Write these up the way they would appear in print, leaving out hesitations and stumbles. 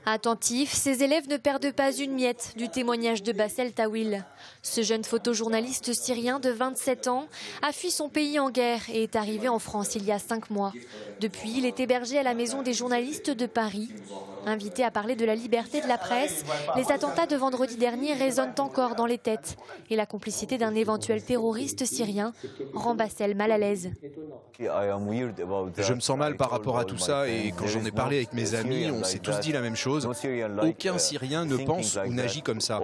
Attentifs, ces élèves ne perdent pas une miette du témoignage de Bassel Tawil. Ce jeune photojournaliste syrien de 27 ans a fui son pays en guerre et est arrivé en France il y a 5 mois. Depuis, il est hébergé à la Maison des journalistes de Paris. Invité à parler de la liberté de la presse, les attentats de vendredi dernier résonnent encore dans les têtes. Et la complicité d'un éventuel terroriste syrien rend Bassel mal à l'aise. Je me sens mal par rapport à tout ça et quand j'en ai parlé avec mes amis, on s'est tous dit la même chose. Aucun Syrien ne pense ou n'agit comme ça.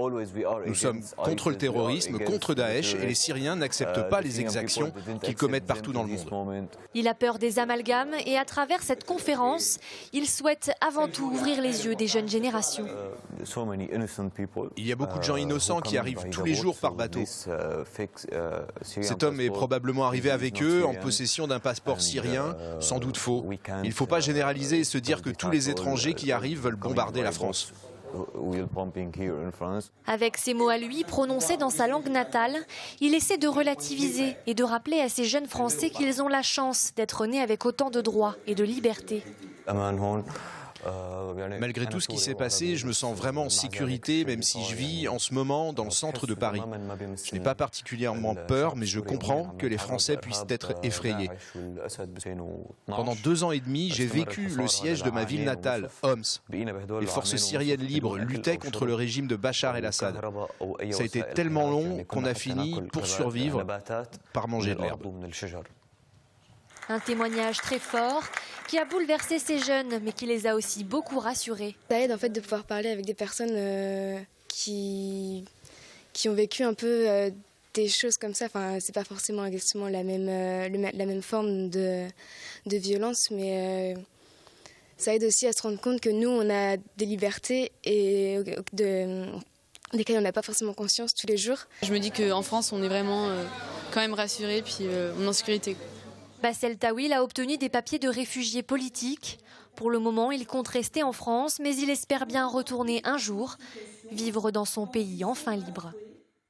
Nous sommes contre le terrorisme, contre Daesh et les Syriens n'acceptent pas les exactions qu'ils commettent partout dans le monde. Il a peur des amalgames et à travers cette conférence, il souhaite avant tout ouvrir les yeux des jeunes générations. Il y a beaucoup de gens innocents qui arrivent tous les jours par bateau. Cet homme est probablement arrivé avec eux en possession d'un passeport syrien, sans doute faux. Il ne faut pas généraliser et se dire que tous les étrangers qui arrivent veulent bombarder la France. Avec ces mots à lui, prononcés dans sa langue natale, il essaie de relativiser et de rappeler à ces jeunes Français qu'ils ont la chance d'être nés avec autant de droits et de libertés. Malgré tout ce qui s'est passé, je me sens vraiment en sécurité, même si je vis en ce moment dans le centre de Paris. Je n'ai pas particulièrement peur, mais je comprends que les Français puissent être effrayés. Pendant 2 ans et demi, j'ai vécu le siège de ma ville natale, Homs. Les forces syriennes libres luttaient contre le régime de Bachar el-Assad. Ça a été tellement long qu'on a fini, pour survivre, par manger de l'herbe. Un témoignage très fort qui a bouleversé ces jeunes, mais qui les a aussi beaucoup rassurés. Ça aide en fait de pouvoir parler avec des personnes qui ont vécu un peu des choses comme ça. Enfin, c'est pas forcément exactement la même forme de violence, mais ça aide aussi à se rendre compte que nous, on a des libertés et desquelles on n'a pas forcément conscience tous les jours. Je me dis qu'en France, on est vraiment quand même rassurés, puis on est en sécurité. Bassel Tawil a obtenu des papiers de réfugié politique. Pour le moment, il compte rester en France, mais il espère bien retourner un jour, vivre dans son pays enfin libre.